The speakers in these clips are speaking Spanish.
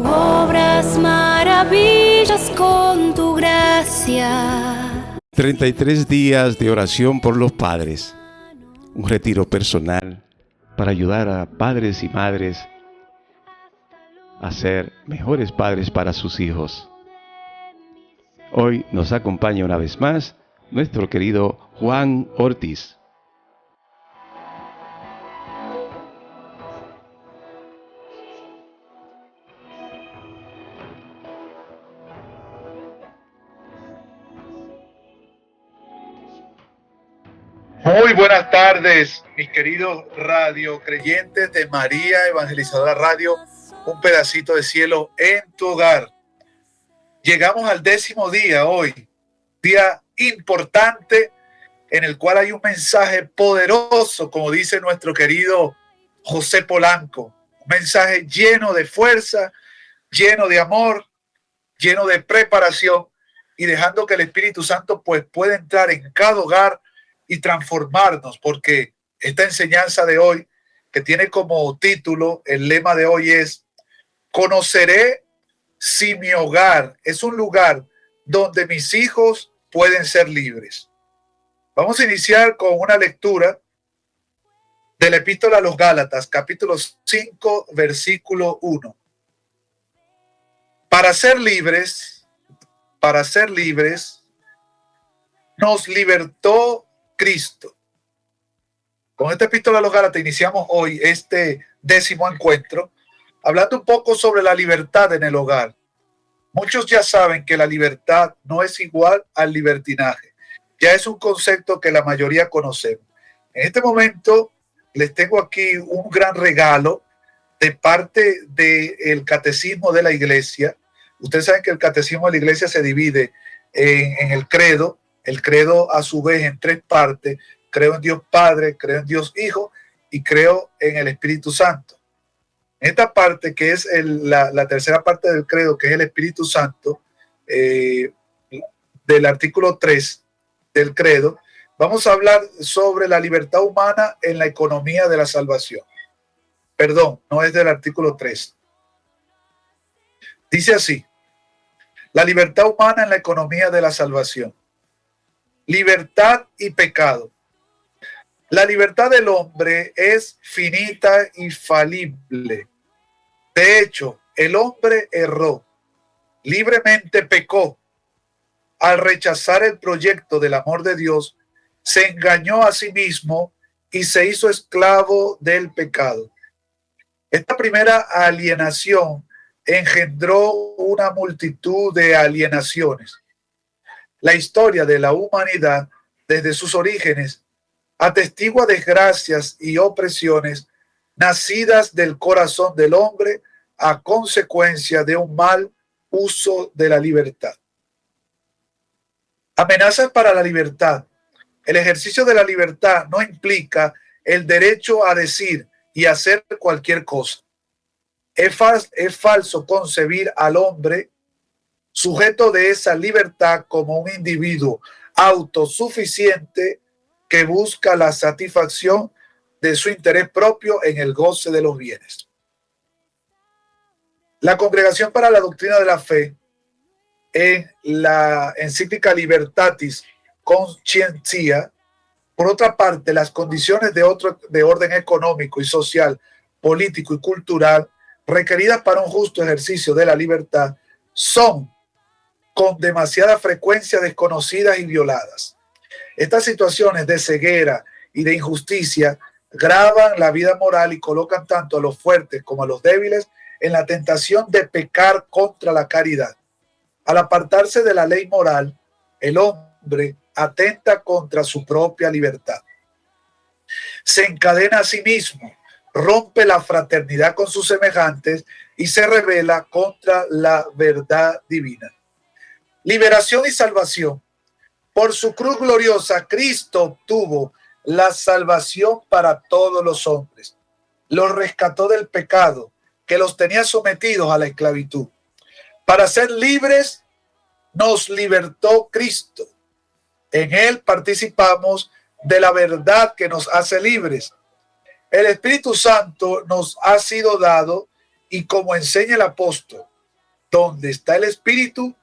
Obras maravillas con tu gracia. 33 días de oración por los padres. Un retiro personal para ayudar a padres y madres a ser mejores padres para sus hijos. Hoy nos acompaña una vez más nuestro querido Juan Ortiz. Muy buenas tardes, mis queridos radio creyentes de María Evangelizadora Radio, un pedacito de cielo en tu hogar. Llegamos al 10º día hoy, día importante en el cual hay un mensaje poderoso, como dice nuestro querido José Polanco, un mensaje lleno de fuerza, lleno de amor, lleno de preparación y dejando que el Espíritu Santo pues pueda entrar en cada hogar y transformarnos, porque esta enseñanza de hoy, que tiene como título, el lema de hoy es: conoceré si mi hogar es un lugar donde mis hijos pueden ser libres. Vamos a iniciar con una lectura de la Epístola a los Gálatas, capítulo 5, versículo 1. Para ser libres, nos libertó Cristo. Con esta Epístola a los Gálatas iniciamos hoy este 10º encuentro, hablando un poco sobre la libertad en el hogar. Muchos ya saben que la libertad no es igual al libertinaje. Ya es un concepto que la mayoría conocemos. En este momento les tengo aquí un gran regalo de parte del Catecismo de la Iglesia. Ustedes saben que el Catecismo de la Iglesia se divide en el credo. El credo a su vez en 3 partes: creo en Dios Padre, creo en Dios Hijo y creo en el Espíritu Santo. Esta parte, que es la tercera parte del credo, que es el Espíritu Santo, del artículo 3 del credo, vamos a hablar sobre la libertad humana en la economía de la salvación. Perdón, no es del artículo 3. Dice así: la libertad humana en la economía de la salvación. Libertad y pecado. La libertad del hombre es finita y falible. De hecho, el hombre erró, libremente pecó. Al rechazar el proyecto del amor de Dios, se engañó a sí mismo y se hizo esclavo del pecado. Esta primera alienación engendró una multitud de alienaciones. La historia de la humanidad, desde sus orígenes, atestigua desgracias y opresiones nacidas del corazón del hombre a consecuencia de un mal uso de la libertad. Amenazas para la libertad. El ejercicio de la libertad no implica el derecho a decir y hacer cualquier cosa. Es falso concebir al hombre sujeto de esa libertad como un individuo autosuficiente que busca la satisfacción de su interés propio en el goce de los bienes. La Congregación para la Doctrina de la Fe, en la encíclica Libertatis Conscientia, por otra parte, las condiciones de orden económico y social, político y cultural requeridas para un justo ejercicio de la libertad son con demasiada frecuencia desconocidas y violadas. Estas situaciones de ceguera y de injusticia gravan la vida moral y colocan tanto a los fuertes como a los débiles en la tentación de pecar contra la caridad. Al apartarse de la ley moral, el hombre atenta contra su propia libertad. Se encadena a sí mismo, rompe la fraternidad con sus semejantes y se rebela contra la verdad divina. Liberación y salvación. Por su cruz gloriosa, Cristo obtuvo la salvación para todos los hombres. Los rescató del pecado que los tenía sometidos a la esclavitud. Para ser libres, nos libertó Cristo. En Él participamos de la verdad que nos hace libres. El Espíritu Santo nos ha sido dado y, como enseña el apóstol, Donde está el Espíritu,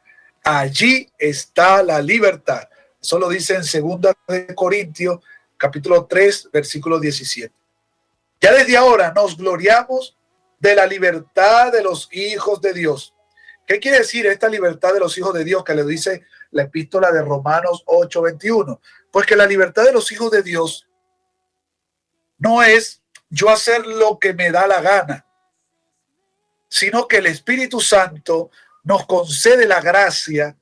allí está la libertad. Eso lo dice en 2 de Corintios, capítulo 3, versículo 17. Ya desde ahora nos gloriamos de la libertad de los hijos de Dios. ¿Qué quiere decir esta libertad de los hijos de Dios que le dice la epístola de Romanos 8:21? Pues que la libertad de los hijos de Dios no es yo hacer lo que me da la gana, sino que el Espíritu Santo nos concede la gracia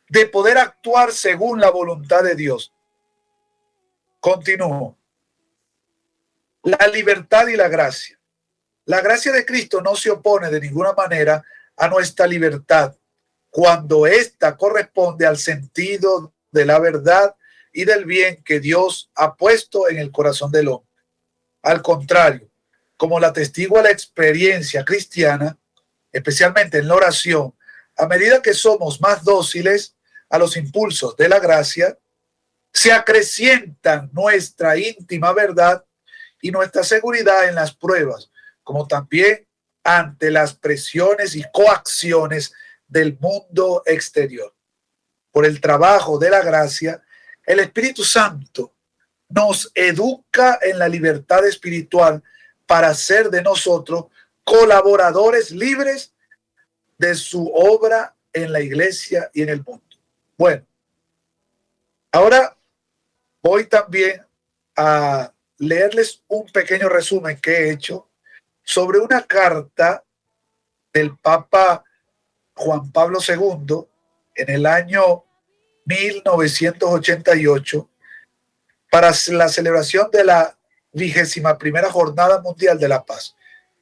de poder actuar según la voluntad de Dios. Continúo. La libertad y la gracia. La gracia de Cristo no se opone de ninguna manera a nuestra libertad cuando ésta corresponde al sentido de la verdad y del bien que Dios ha puesto en el corazón del hombre. Al contrario, como la atestigua la experiencia cristiana, especialmente en la oración, a medida que somos más dóciles a los impulsos de la gracia, se acrecientan nuestra íntima verdad y nuestra seguridad en las pruebas, como también ante las presiones y coacciones del mundo exterior. Por el trabajo de la gracia, el Espíritu Santo nos educa en la libertad espiritual para hacer de nosotros colaboradores libres de su obra en la iglesia y en el mundo. Bueno, ahora voy también a leerles un pequeño resumen que he hecho sobre una carta del Papa Juan Pablo II en el año 1988 para la celebración de la 21ª Jornada Mundial de la Paz.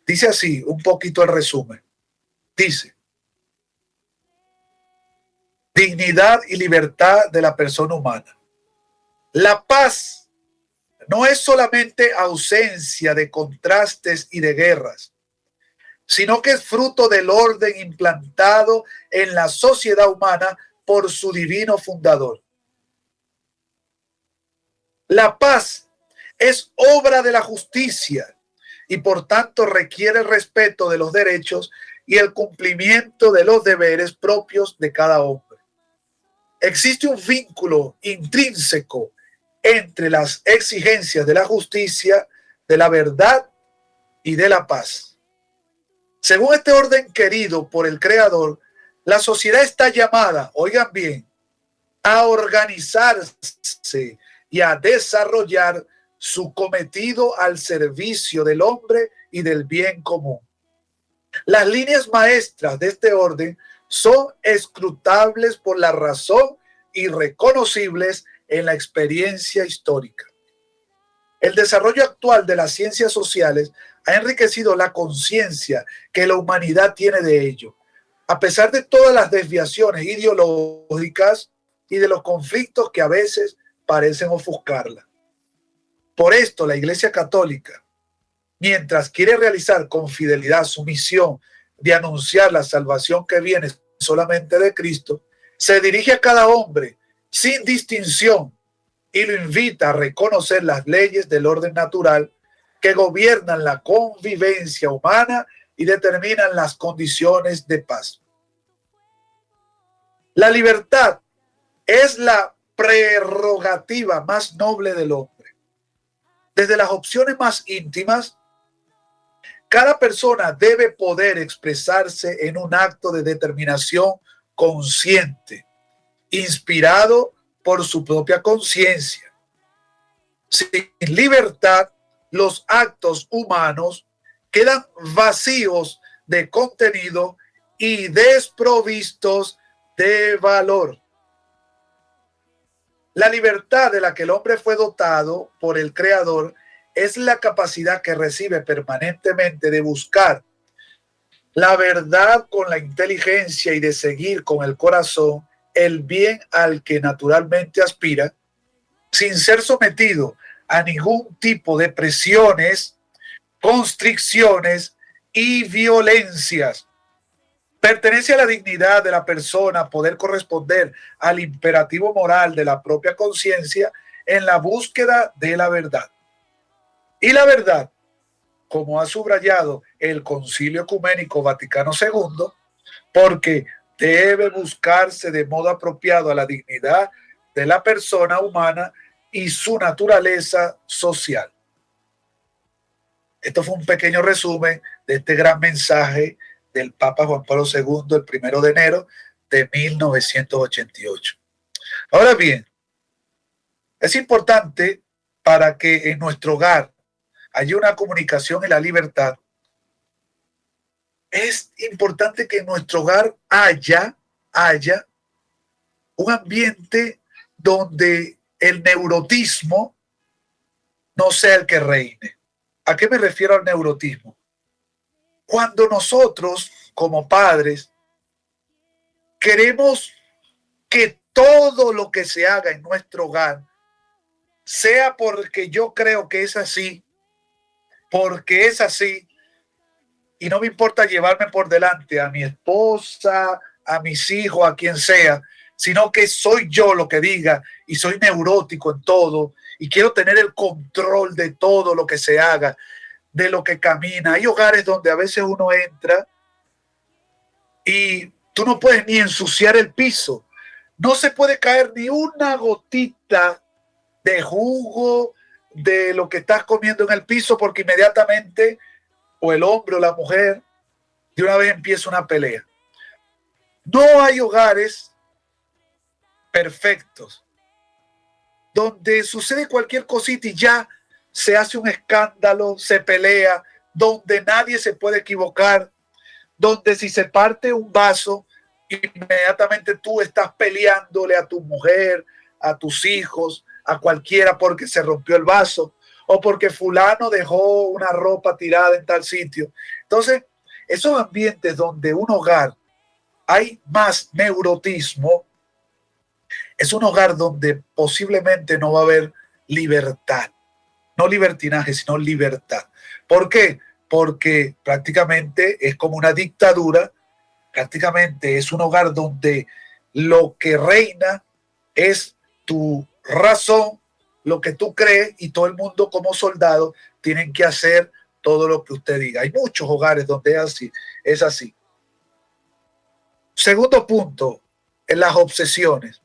Dice así, un poquito el resumen. Dice: dignidad y libertad de la persona humana. La paz no es solamente ausencia de contrastes y de guerras, sino que es fruto del orden implantado en la sociedad humana por su divino fundador. La paz es obra de la justicia y por tanto requiere el respeto de los derechos y el cumplimiento de los deberes propios de cada hombre. Existe un vínculo intrínseco entre las exigencias de la justicia, de la verdad y de la paz. Según este orden querido por el Creador, la sociedad está llamada, oigan bien, a organizarse y a desarrollar su cometido al servicio del hombre y del bien común. Las líneas maestras de este orden son escrutables por la razón y reconocibles en la experiencia histórica. El desarrollo actual de las ciencias sociales ha enriquecido la conciencia que la humanidad tiene de ello, a pesar de todas las desviaciones ideológicas y de los conflictos que a veces parecen ofuscarla. Por esto, la Iglesia Católica, mientras quiere realizar con fidelidad su misión de anunciar la salvación que viene solamente de Cristo, se dirige a cada hombre sin distinción y lo invita a reconocer las leyes del orden natural que gobiernan la convivencia humana y determinan las condiciones de paz. La libertad es la prerrogativa más noble del hombre. Desde las opciones más íntimas, cada persona debe poder expresarse en un acto de determinación consciente, inspirado por su propia conciencia. Sin libertad, los actos humanos quedan vacíos de contenido y desprovistos de valor. La libertad de la que el hombre fue dotado por el Creador es la capacidad que recibe permanentemente de buscar la verdad con la inteligencia y de seguir con el corazón el bien al que naturalmente aspira, sin ser sometido a ningún tipo de presiones, constricciones y violencias. Pertenece a la dignidad de la persona poder corresponder al imperativo moral de la propia conciencia en la búsqueda de la verdad. Y la verdad, como ha subrayado el Concilio Ecuménico Vaticano II, porque debe buscarse de modo apropiado a la dignidad de la persona humana y su naturaleza social. Esto fue un pequeño resumen de este gran mensaje del Papa Juan Pablo II el 1 de enero de 1988. Ahora bien, es importante para que en nuestro hogar haya una comunicación y la libertad. Es importante que en nuestro hogar haya un ambiente donde el neurotismo no sea el que reine. ¿A qué me refiero al neurotismo? Cuando nosotros, como padres, queremos que todo lo que se haga en nuestro hogar sea porque yo creo que es así, porque es así, y no me importa llevarme por delante a mi esposa, a mis hijos, a quien sea, sino que soy yo lo que diga y soy neurótico en todo y quiero tener el control de todo lo que se haga, de lo que camina. Hay hogares donde a veces uno entra y tú no puedes ni ensuciar el piso. No se puede caer ni una gotita de jugo de lo que estás comiendo en el piso porque inmediatamente o el hombre o la mujer de una vez empieza una pelea. No hay hogares perfectos donde sucede cualquier cosita y ya se hace un escándalo, se pelea, donde nadie se puede equivocar, donde si se parte un vaso, inmediatamente tú estás peleándole a tu mujer, a tus hijos, a cualquiera porque se rompió el vaso o porque fulano dejó una ropa tirada en tal sitio. Entonces, esos ambientes donde un hogar hay más neurotismo, es un hogar donde posiblemente no va a haber libertad. No libertinaje, sino libertad. ¿Por qué? Porque prácticamente es como una dictadura, prácticamente es un hogar donde lo que reina es tu razón, lo que tú crees, y todo el mundo como soldado tienen que hacer todo lo que usted diga. Hay muchos hogares donde es así, es así. Segundo punto, en las obsesiones.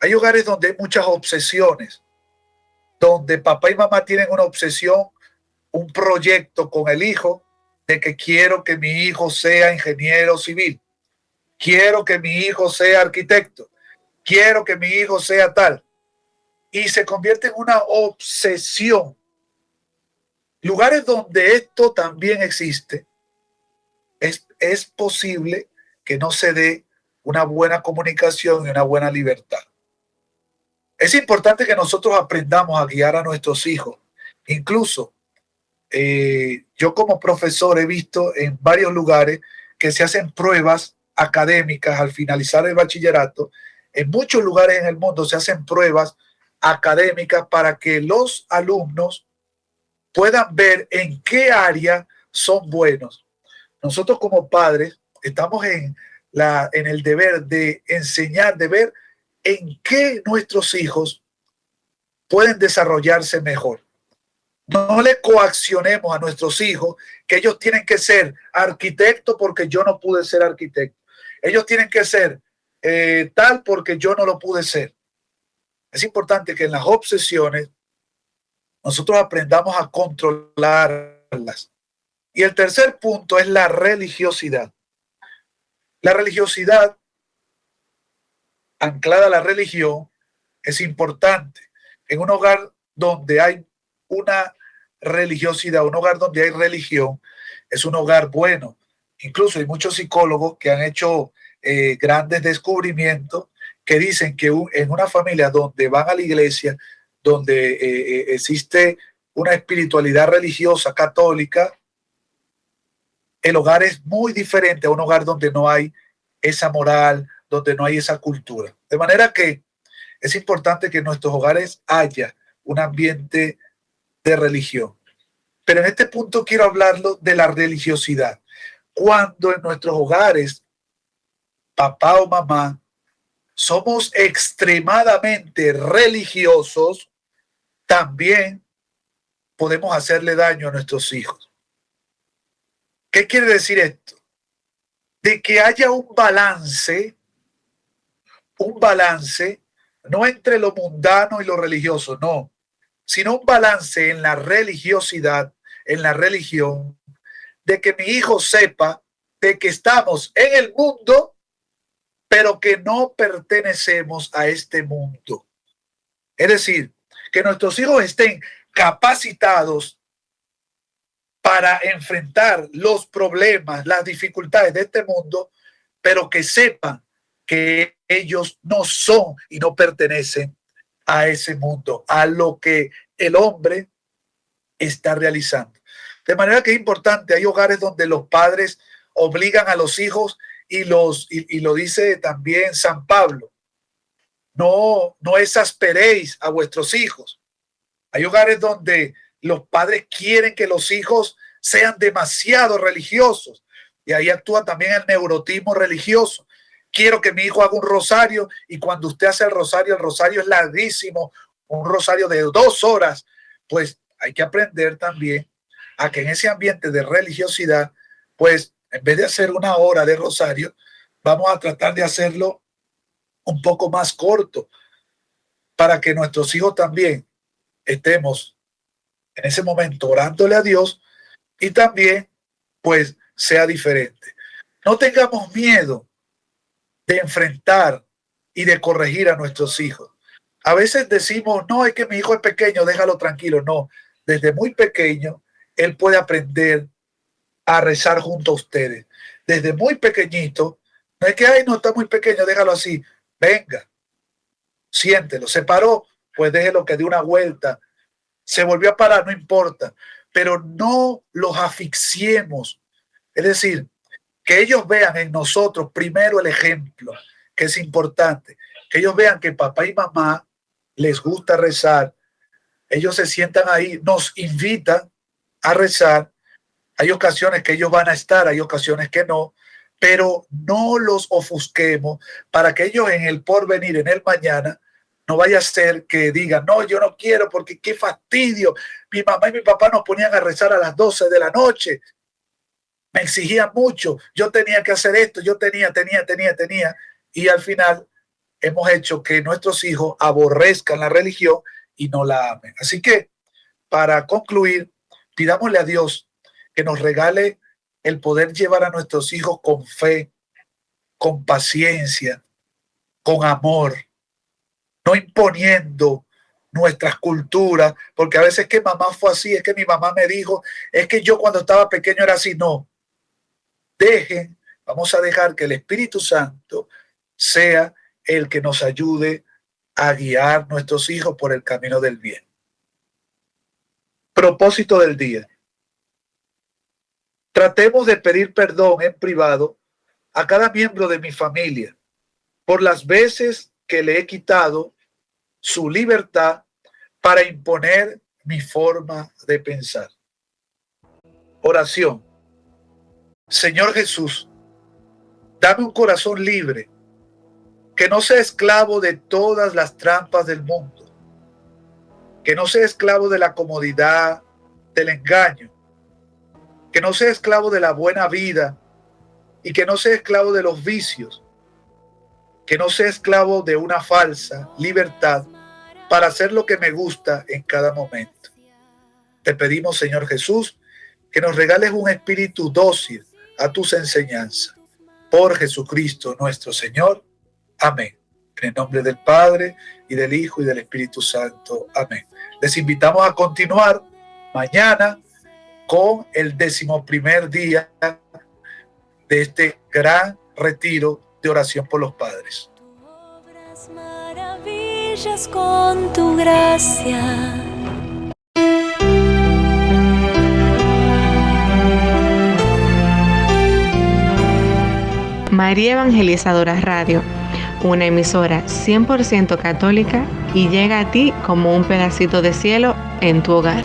Hay hogares donde hay muchas obsesiones, donde papá y mamá tienen una obsesión, un proyecto con el hijo de que quiero que mi hijo sea ingeniero civil, quiero que mi hijo sea arquitecto, quiero que mi hijo sea tal, y se convierte en una obsesión. Lugares donde esto también existe, es posible que no se dé una buena comunicación y una buena libertad. Es importante que nosotros aprendamos a guiar a nuestros hijos. Incluso yo como profesor he visto en varios lugares que se hacen pruebas académicas al finalizar el bachillerato. En muchos lugares en el mundo se hacen pruebas académicas para que los alumnos puedan ver en qué área son buenos. Nosotros como padres estamos en el deber de enseñar, de ver en qué nuestros hijos pueden desarrollarse mejor. No le coaccionemos a nuestros hijos que ellos tienen que ser arquitectos porque yo no pude ser arquitecto. Ellos tienen que ser tal porque yo no lo pude ser. Es importante que en las obsesiones nosotros aprendamos a controlarlas. Y el tercer punto es la religiosidad. La religiosidad, anclada a la religión, es importante. En un hogar donde hay una religiosidad, un hogar donde hay religión, es un hogar bueno. Incluso hay muchos psicólogos que han hecho grandes descubrimientos que dicen que en una familia donde van a la iglesia, donde existe una espiritualidad religiosa católica, el hogar es muy diferente a un hogar donde no hay esa moral, donde no hay esa cultura. De manera que es importante que en nuestros hogares haya un ambiente de religión. Pero en este punto quiero hablarlo de la religiosidad. Cuando en nuestros hogares, papá o mamá, somos extremadamente religiosos, también podemos hacerle daño a nuestros hijos. ¿Qué quiere decir esto? de que haya un balance, no entre lo mundano y lo religioso, no, sino un balance en la religiosidad, en la religión, de que mi hijo sepa de que estamos en el mundo, pero que no pertenecemos a este mundo. Es decir, que nuestros hijos estén capacitados para enfrentar los problemas, las dificultades de este mundo, pero que sepan que ellos no son y no pertenecen a ese mundo, a lo que el hombre está realizando. De manera que es importante, hay hogares donde los padres obligan a los hijos y lo dice también San Pablo, no exasperéis a vuestros hijos. Hay hogares donde los padres quieren que los hijos sean demasiado religiosos y ahí actúa también el neurotismo religioso. Quiero que mi hijo haga un rosario y cuando usted hace el rosario es larguísimo, un rosario de 2 horas. Pues hay que aprender también a que en ese ambiente de religiosidad, pues en vez de hacer 1 hora de rosario, vamos a tratar de hacerlo un poco más corto para que nuestros hijos también estemos en ese momento orándole a Dios y también pues sea diferente. No tengamos miedo de enfrentar y de corregir a nuestros hijos. A veces decimos, no, es que mi hijo es pequeño, déjalo tranquilo. No, desde muy pequeño él puede aprender a rezar junto a ustedes. Desde muy pequeñito, no es que, ay, no, está muy pequeño, déjalo así. Venga, siéntelo. Se paró, pues déjelo que dé una vuelta. Se volvió a parar, no importa. Pero no los asfixiemos. Es decir, que ellos vean en nosotros primero el ejemplo, que es importante. Que ellos vean que papá y mamá les gusta rezar. Ellos se sientan ahí, nos invitan a rezar. Hay ocasiones que ellos van a estar, hay ocasiones que no, pero no los ofusquemos para que ellos en el porvenir, en el mañana, no vaya a ser que digan, no, yo no quiero porque qué fastidio. Mi mamá y mi papá nos ponían a rezar a las 12 de la noche. Me exigían mucho. Yo tenía que hacer esto. Yo tenía. Y al final hemos hecho que nuestros hijos aborrezcan la religión y no la amen. Así que, para concluir, pidámosle a Dios que nos regale el poder llevar a nuestros hijos con fe, con paciencia, con amor, no imponiendo nuestras culturas, porque a veces que mamá fue así, es que mi mamá me dijo, es que yo cuando estaba pequeño era así. No, vamos a dejar que el Espíritu Santo sea el que nos ayude a guiar a nuestros hijos por el camino del bien. Propósito del día. Tratemos de pedir perdón en privado a cada miembro de mi familia por las veces que le he quitado su libertad para imponer mi forma de pensar. Oración. Señor Jesús, dame un corazón libre, que no sea esclavo de todas las trampas del mundo, que no sea esclavo de la comodidad, del engaño, que no sea esclavo de la buena vida y que no sea esclavo de los vicios, que no sea esclavo de una falsa libertad para hacer lo que me gusta en cada momento. Te pedimos, Señor Jesús, que nos regales un espíritu dócil a tus enseñanzas. Por Jesucristo nuestro Señor. Amén. En el nombre del Padre, y del Hijo, y del Espíritu Santo. Amén. Les invitamos a continuar mañana con el 11º día de este gran retiro de oración por los padres. Obras maravillas con tu gracia. María Evangelizadora Radio, una emisora 100% católica y llega a ti como un pedacito de cielo en tu hogar.